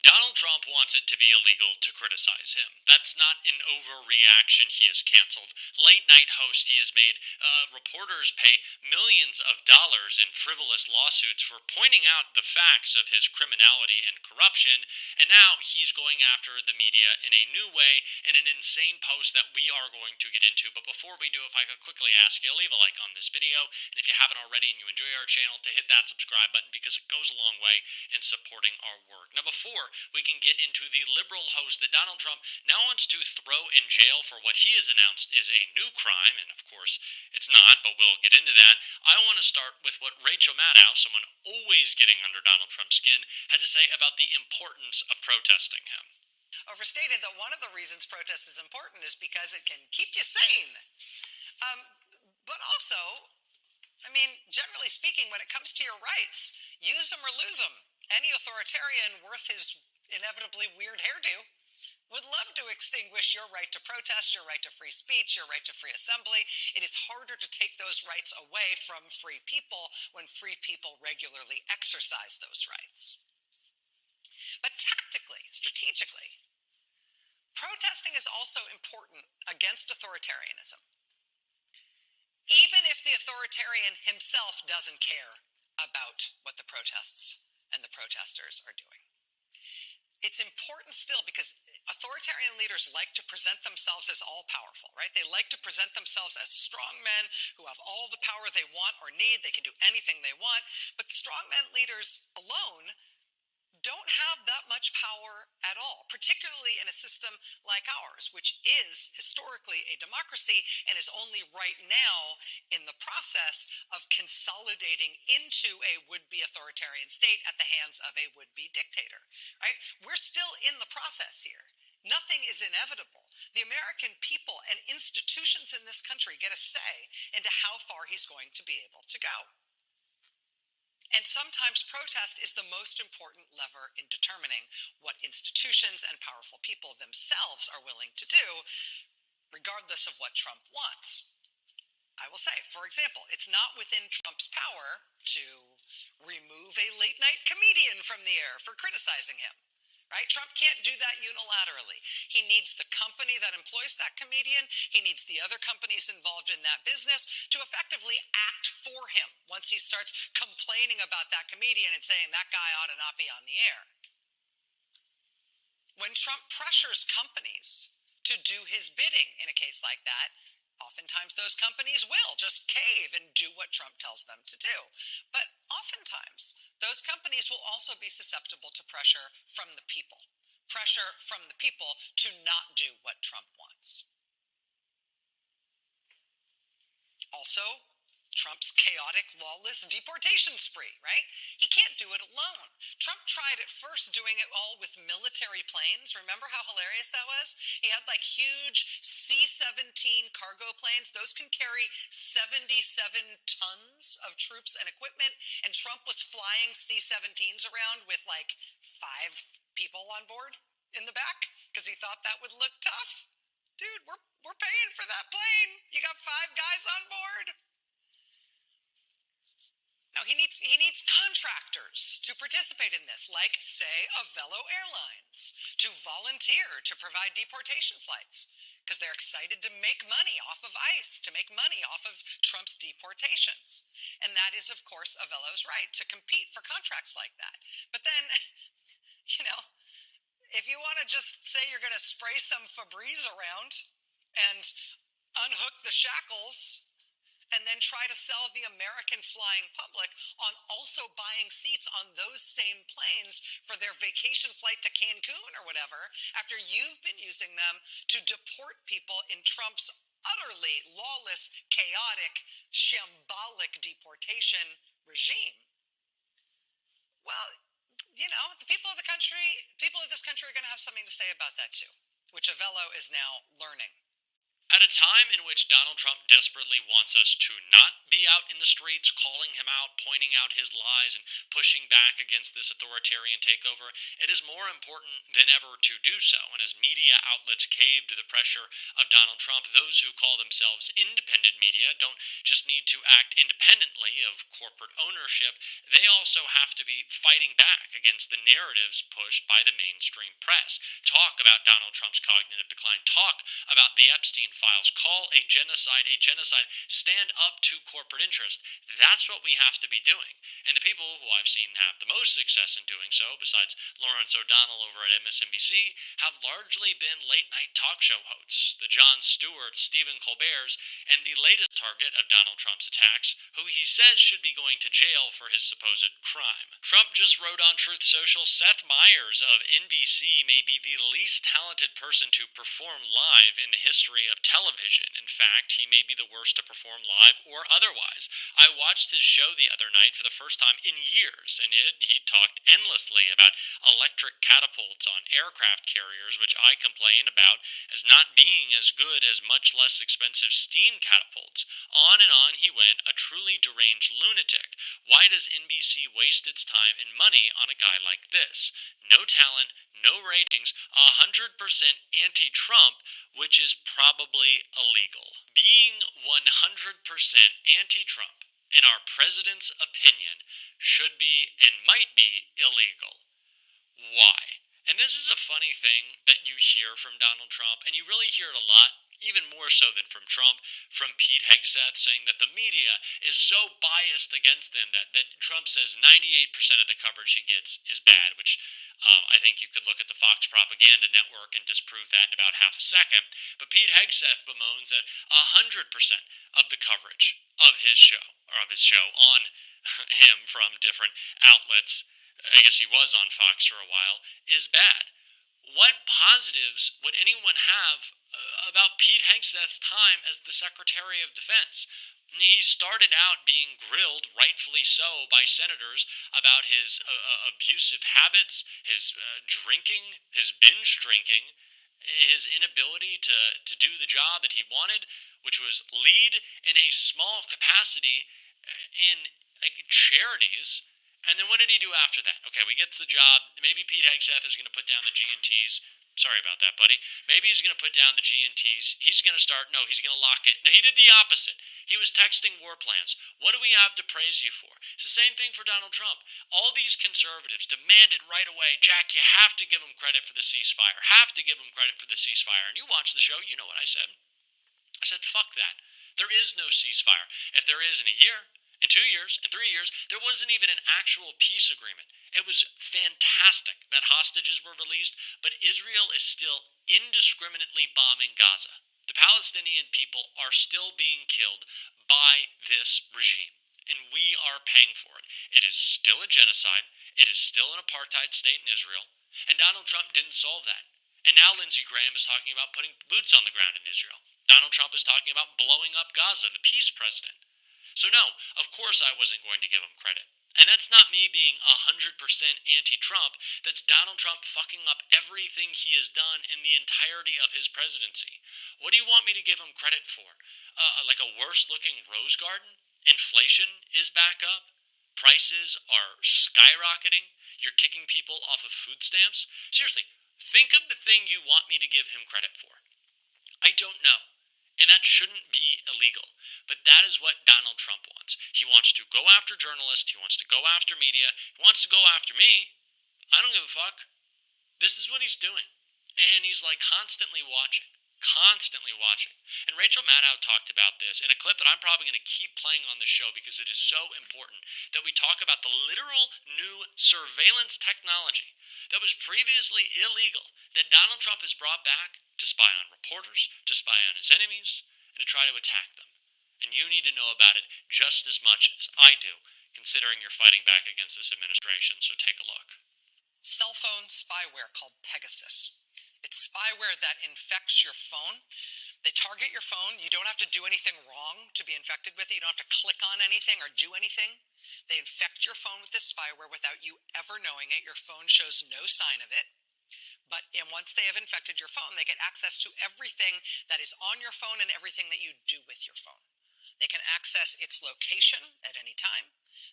Donald Trump wants it to be illegal to criticize him. That's not an overreaction. He is canceled. Late night host he has made. Reporters pay millions of dollars in frivolous lawsuits for pointing out the facts of his criminality and corruption, and now he's going after the media in a new way in an insane post that we are going to get into. But before we do, if I could quickly ask you to leave a like on this video, and if you haven't already and you enjoy our channel, to hit that subscribe button because it goes a long way in supporting our work. Now, before we can get into the liberal host that Donald Trump now wants to throw in jail for what he has announced is a new crime, and of course it's not, but we'll get into that. I want to start with what Rachel Maddow, someone always getting under Donald Trump's skin, had to say about the importance of protesting him. Overstated that one of the reasons protest is important is because it can keep you sane. But also, generally speaking, when it comes to your rights, use them or lose them. Any authoritarian worth his inevitably weird hairdo would love to extinguish your right to protest, your right to free speech, your right to free assembly. It is harder to take those rights away from free people when free people regularly exercise those rights. But tactically, strategically, protesting is also important against authoritarianism. Even if the authoritarian himself doesn't care about what the protests and the protesters are doing. It's important still because authoritarian leaders like to present themselves as all-powerful, right? They like to present themselves as strong men who have all the power they want or need. They can do anything they want. But strongman leaders alone don't have that much power at all, particularly in a system like ours, which is historically a democracy and is only right now in the process of consolidating into a would-be authoritarian state at the hands of a would-be dictator, right? We're still in the process here. Nothing is inevitable. The American people and institutions in this country get a say into how far he's going to be able to go. And sometimes protest is the most important lever in determining what institutions and powerful people themselves are willing to do, regardless of what Trump wants. I will say, for example, it's not within Trump's power to remove a late-night comedian from the air for criticizing him. Right? Trump can't do that unilaterally. He needs the company that employs that comedian. He needs the other companies involved in that business to effectively act for him once he starts complaining about that comedian and saying that guy ought to not be on the air. When Trump pressures companies to do his bidding in a case like that, oftentimes those companies will just cave and do what Trump tells them to do. But oftentimes, those companies will also be susceptible to pressure from the people. Pressure from the people to not do what Trump wants. Also, Trump's chaotic, lawless deportation spree, right? He can't do it alone. Trump tried at first doing it all with military planes. Remember how hilarious that was? He had like huge C-17 cargo planes. Those can carry 77 tons of troops and equipment. And Trump was flying C-17s around with like 5 people on board in the back because he thought that would look tough. Dude, we're paying for that plane. You got 5 guys on board. Now, he needs contractors to participate in this, like, say, Avello Airlines, to volunteer to provide deportation flights, because they're excited to make money off of ICE, to make money off of Trump's deportations. And that is, of course, Avello's right to compete for contracts like that. But then, if you want to just say you're going to spray some Febreze around and unhook the shackles and then try to sell the American flying public on also buying seats on those same planes for their vacation flight to Cancun or whatever, after you've been using them to deport people in Trump's utterly lawless, chaotic, shambolic deportation regime. Well, the people of this country are going to have something to say about that too, which Avello is now learning. At a time in which Donald Trump desperately wants us to not be out in the streets, calling him out, pointing out his lies, and pushing back against this authoritarian takeover, it is more important than ever to do so. And as media outlets cave to the pressure of Donald Trump, those who call themselves independent media don't just need to act independently of corporate ownership, they also have to be fighting back against the narratives pushed by the mainstream press. Talk about Donald Trump's cognitive decline. Talk about the Epstein files. Call a genocide, stand up to corporate interest. That's what we have to be doing. And the people who I've seen have the most success in doing so, besides Lawrence O'Donnell over at MSNBC, have largely been late night talk show hosts, the Jon Stewart, Stephen Colbert's, and the latest target of Donald Trump's attacks, who he says should be going to jail for his supposed crime. Trump just wrote on Truth Social, Seth Meyers of NBC may be the least talented person to perform live in the history of television. In fact, he may be the worst to perform live or otherwise. I watched his show the other night for the first time in years, and he talked endlessly about electric catapults on aircraft carriers, which I complain about as not being as good as much less expensive steam catapults. On and on he went, a truly deranged lunatic. Why does NBC waste its time and money on a guy like this? No talent, no ratings, 100% anti-Trump, which is probably illegal. Being 100% anti-Trump, in our president's opinion, should be and might be illegal. Why? And this is a funny thing that you hear from Donald Trump, and you really hear it a lot, even more so than from Trump, from Pete Hegseth saying that the media is so biased against them that Trump says 98% of the coverage he gets is bad, which I think you could look at the Fox Propaganda Network and disprove that in about half a second. But Pete Hegseth bemoans that 100% of the coverage of his show, on him from different outlets, I guess he was on Fox for a while, is bad. What positives would anyone have about Pete Hegseth's time as the Secretary of Defense? He started out being grilled, rightfully so, by senators about his abusive habits, his drinking, his binge drinking, his inability to do the job that he wanted, which was lead in a small capacity in charities. And then what did he do after that? Okay, he gets the job. Maybe Pete Hegseth is going to put down the G&Ts. Sorry about that, buddy. Maybe he's going to put down the G&Ts. He's going to lock it. No, he did the opposite. He was texting war plans. What do we have to praise you for? It's the same thing for Donald Trump. All these conservatives demanded right away, Jack, you have to give him credit for the ceasefire. And you watch the show, you know what I said. I said, fuck that. There is no ceasefire. If there is in a year, in 2 years, in 3 years, there wasn't even an actual peace agreement. It was fantastic that hostages were released, but Israel is still indiscriminately bombing Gaza. The Palestinian people are still being killed by this regime, and we are paying for it. It is still a genocide. It is still an apartheid state in Israel, and Donald Trump didn't solve that. And now Lindsey Graham is talking about putting boots on the ground in Israel. Donald Trump is talking about blowing up Gaza, the peace president. So no, of course I wasn't going to give him credit. And that's not me being 100% anti-Trump. That's Donald Trump fucking up everything he has done in the entirety of his presidency. What do you want me to give him credit for? Like a worse-looking rose garden? Inflation is back up? Prices are skyrocketing? You're kicking people off of food stamps? Seriously, think of the thing you want me to give him credit for. I don't know. And that shouldn't be illegal. But that is what Donald Trump wants. He wants to go after journalists. He wants to go after media. He wants to go after me. I don't give a fuck. This is what he's doing. And he's like constantly watching. And Rachel Maddow talked about this in a clip that I'm probably going to keep playing on the show because it is so important that we talk about the literal new surveillance technology that was previously illegal that Donald Trump has brought back to spy on reporters, to spy on his enemies, and to try to attack them. And you need to know about it just as much as I do, considering you're fighting back against this administration, so take a look. Cell phone spyware called Pegasus. It's spyware that infects your phone. They target your phone. You don't have to do anything wrong to be infected with it. You don't have to click on anything or do anything. They infect your phone with this spyware without you ever knowing it. Your phone shows no sign of it. And once they have infected your phone, they get access to everything that is on your phone and everything that you do with your phone. They can access its location at any time.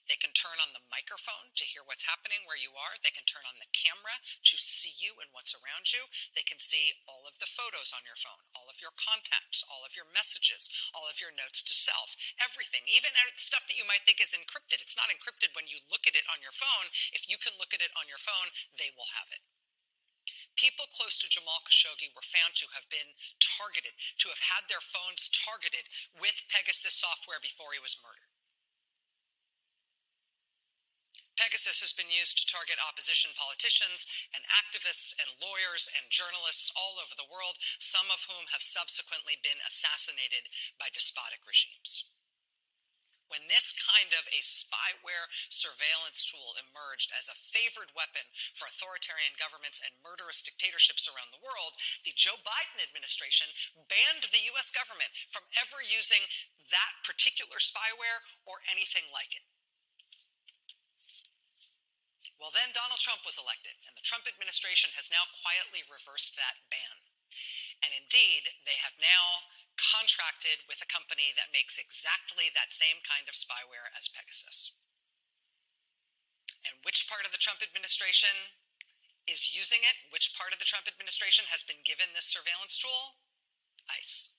They can turn on the microphone to hear what's happening where you are. They can turn on the camera to see you and what's around you. They can see all of the photos on your phone, all of your contacts, all of your messages, all of your notes to self, everything, even stuff that you might think is encrypted. It's not encrypted when you look at it on your phone. If you can look at it on your phone, they will have it. People close to Jamal Khashoggi were found to have been targeted, to have had their phones targeted with Pegasus software before he was murdered. Pegasus has been used to target opposition politicians and activists and lawyers and journalists all over the world, some of whom have subsequently been assassinated by despotic regimes. When this kind of a spyware surveillance tool emerged as a favored weapon for authoritarian governments and murderous dictatorships around the world, the Joe Biden administration banned the US government from ever using that particular spyware or anything like it. Well, then Donald Trump was elected, and the Trump administration has now quietly reversed that ban. And indeed, they have now contracted with a company that makes exactly that same kind of spyware as Pegasus. And which part of the Trump administration is using it? Which part of the Trump administration has been given this surveillance tool? ICE.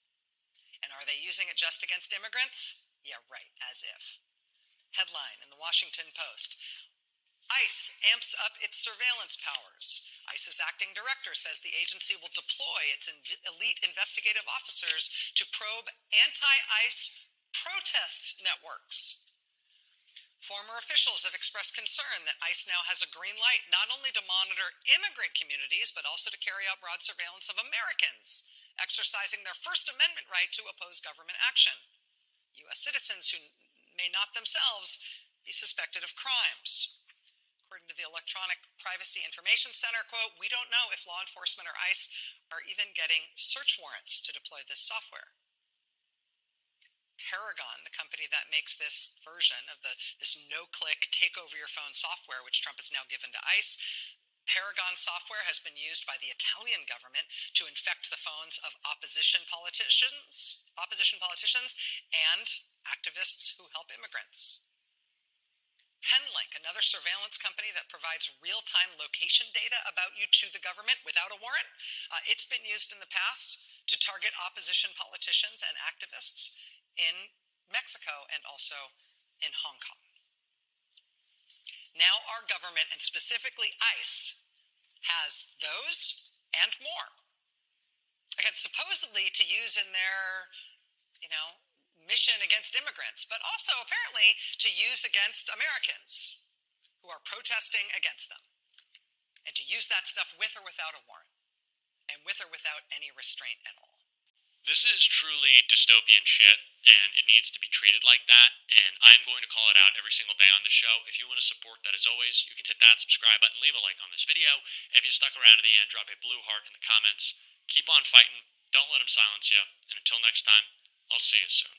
And are they using it just against immigrants? Yeah, right, as if. Headline in the Washington Post: ICE amps up its surveillance powers. ICE's acting director says the agency will deploy its elite investigative officers to probe anti-ICE protest networks. Former officials have expressed concern that ICE now has a green light not only to monitor immigrant communities, but also to carry out broad surveillance of Americans, exercising their First Amendment right to oppose government action. U.S. citizens who may not themselves be suspected of crimes. According to the Electronic Privacy Information Center, quote, "We don't know if law enforcement or ICE are even getting search warrants to deploy this software." Paragon, the company that makes this version of this no-click take-over-your-phone software, which Trump has now given to ICE, Paragon software has been used by the Italian government to infect the phones of opposition politicians and activists who help immigrants. Penlink, another surveillance company that provides real-time location data about you to the government without a warrant, it's been used in the past to target opposition politicians and activists in Mexico and also in Hong Kong. Now our government, and specifically ICE, has those and more. Again, supposedly to use in their, mission against immigrants, but also apparently to use against Americans who are protesting against them, and to use that stuff with or without a warrant, and with or without any restraint at all. This is truly dystopian shit, and it needs to be treated like that, and I'm going to call it out every single day on the show. If you want to support that, as always, you can hit that subscribe button, leave a like on this video. If you stuck around to the end, drop a blue heart in the comments. Keep on fighting, don't let them silence you, and until next time, I'll see you soon.